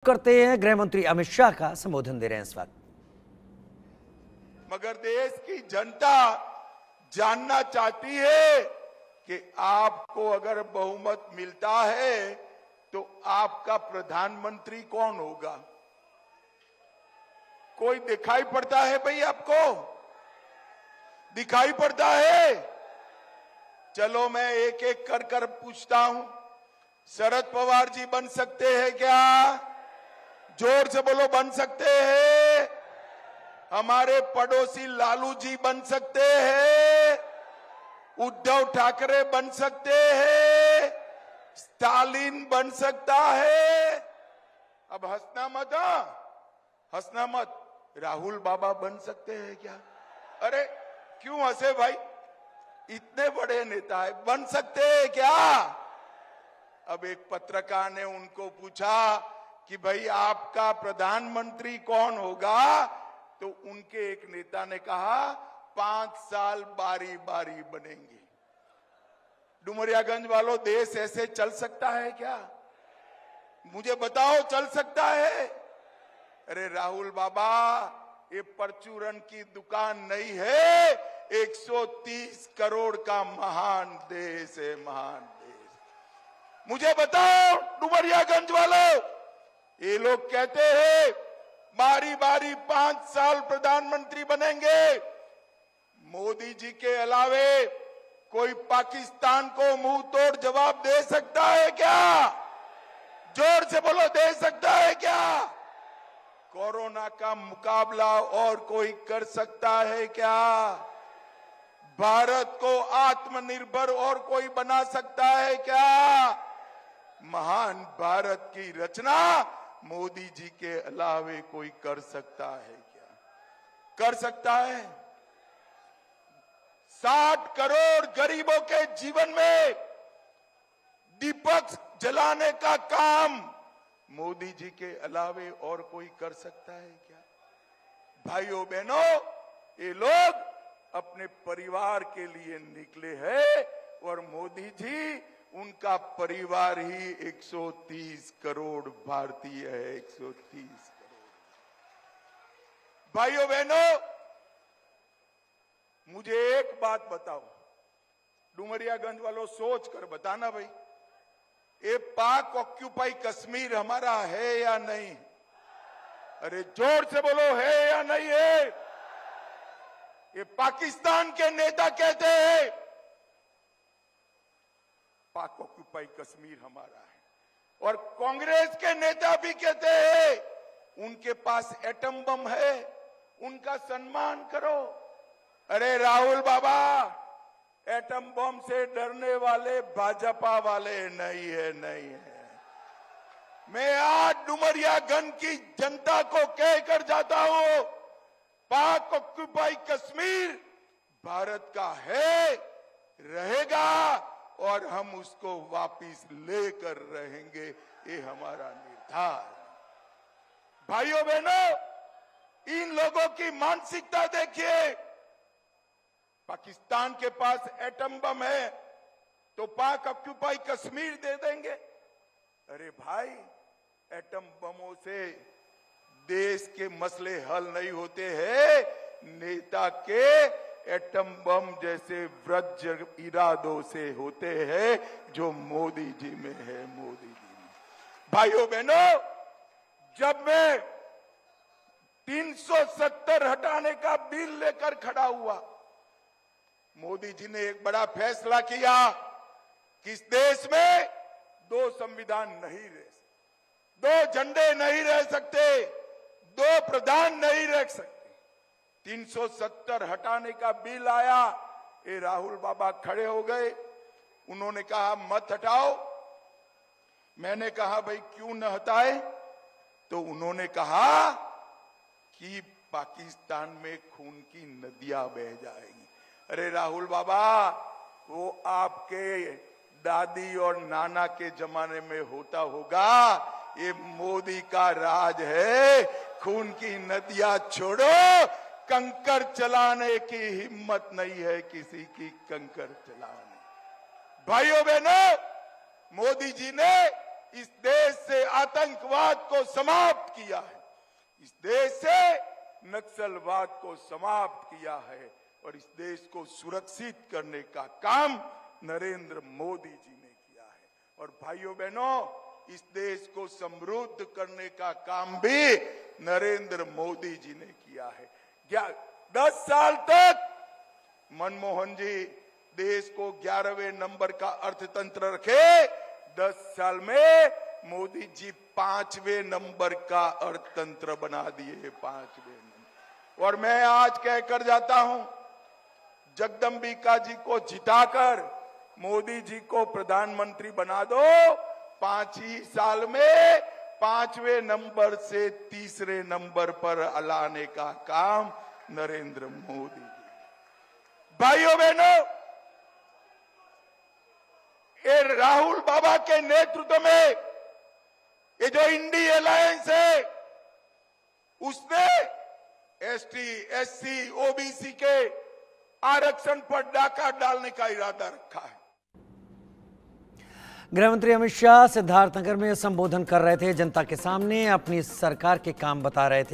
करते हैं गृह मंत्री अमित शाह का संबोधन दे रहे हैं इस वक्त। मगर देश की जनता जानना चाहती है कि आपको अगर बहुमत मिलता है तो आपका प्रधानमंत्री कौन होगा। कोई दिखाई पड़ता है भाई, आपको दिखाई पड़ता है? चलो मैं एक एक कर कर पूछता हूं। शरद पवार जी बन सकते हैं क्या? जोर से बोलो, बन सकते हैं? हमारे पड़ोसी लालू जी बन सकते हैं? उद्धव ठाकरे बन सकते हैं? स्टालिन बन सकता है? अब हंसना मत, हंसना मत। राहुल बाबा बन सकते हैं क्या? अरे क्यों हंसे भाई, इतने बड़े नेता है, बन सकते हैं क्या? अब एक पत्रकार ने उनको पूछा कि भाई आपका प्रधानमंत्री कौन होगा, तो उनके एक नेता ने कहा 5 साल बारी बारी बनेंगे। डुमरियागंज वालों, देश ऐसे चल सकता है क्या? मुझे बताओ, चल सकता है? अरे राहुल बाबा, ये परचूरन की दुकान नहीं है, 130 करोड़ का महान देश है, महान देश। मुझे बताओ डुमरियागंज वालों, ये लोग कहते हैं बारी बारी 5 साल प्रधानमंत्री बनेंगे। मोदी जी के अलावे कोई पाकिस्तान को मुंह तोड़ जवाब दे सकता है क्या? जोर से बोलो, दे सकता है क्या? कोरोना का मुकाबला और कोई कर सकता है क्या? भारत को आत्मनिर्भर और कोई बना सकता है क्या? महान भारत की रचना मोदी जी के अलावे कोई कर सकता है क्या? कर सकता है? 60 करोड़ गरीबों के जीवन में दीपक जलाने का काम मोदी जी के अलावे और कोई कर सकता है क्या? भाइयों बहनों, ये लोग अपने परिवार के लिए निकले हैं और मोदी जी, उनका परिवार ही 130 करोड़ भारतीय है, 130 करोड़। भाइयों बहनों, मुझे एक बात बताओ, डुमरियागंज वालों, सोच कर बताना भाई, ये पाक ऑक्यूपाई कश्मीर हमारा है या नहीं? अरे जोर से बोलो, है या नहीं है? ये पाकिस्तान के नेता कहते हैं पाक ऑक्यूपाई कश्मीर हमारा है, और कांग्रेस के नेता भी कहते हैं उनके पास एटम बम है, उनका सम्मान करो। अरे राहुल बाबा, एटम बम से डरने वाले भाजपा वाले नहीं है, नहीं है। मैं आज डुमरियागंज की जनता को कहकर जाता हूं, पाक ऑक्यूपाई कश्मीर भारत का है, रहेगा, और हम उसको वापिस लेकर रहेंगे, ये हमारा निर्धार। भाइयों बहनों, इन लोगों की मानसिकता देखिए। पाकिस्तान के पास एटम बम है तो पाक ऑक्यूपाई कश्मीर दे देंगे। अरे भाई, एटम बमों से देश के मसले हल नहीं होते हैं, नेता के एटम बम जैसे वज्र इरादों से होते हैं, जो मोदी जी में है, मोदी जी में। भाइयों बहनों, जब मैं 370 हटाने का बिल लेकर खड़ा हुआ, मोदी जी ने एक बड़ा फैसला किया कि इस देश में 2 संविधान नहीं रह सकते, 2 झंडे नहीं रह सकते, 2 प्रधान नहीं रह सकते। 370 हटाने का बिल आया, ये राहुल बाबा खड़े हो गए, उन्होंने कहा मत हटाओ। मैंने कहा भाई क्यों न हटाए? तो उन्होंने कहा कि पाकिस्तान में खून की नदियां बह जाएंगी। अरे राहुल बाबा, वो आपके दादी और नाना के जमाने में होता होगा, ये मोदी का राज है। खून की नदियां छोड़ो, कंकर चलाने की हिम्मत नहीं है किसी की, कंकर चलाने। भाइयों बहनों, मोदी जी ने इस देश से आतंकवाद को समाप्त किया है, इस देश से नक्सलवाद को समाप्त किया है और इस देश को सुरक्षित करने का काम नरेंद्र मोदी जी ने किया है। और भाइयों बहनों, इस देश को समृद्ध करने का काम भी नरेंद्र मोदी जी ने किया है। 10 साल तक मनमोहन जी देश को 11वें नंबर का अर्थतंत्र रखे, 10 साल में मोदी जी 5वें नंबर का अर्थतंत्र बना दिए, 5वें नंबर। और मैं आज कहकर जाता हूं, जगदंबिका जी को जिताकर मोदी जी को प्रधानमंत्री बना दो, 5 ही साल में 5वें नंबर से 3रे नंबर पर लाने का काम नरेंद्र मोदी जी। भाइयों बहनों, ये राहुल बाबा के नेतृत्व में ये जो इंडी अलायंस है, उसने एसटी, एससी, ओबीसी के आरक्षण पर डाका डालने का इरादा रखा है। गृहमंत्री अमित शाह सिद्धार्थनगर में संबोधन कर रहे थे, जनता के सामने अपनी सरकार के काम बता रहे थे।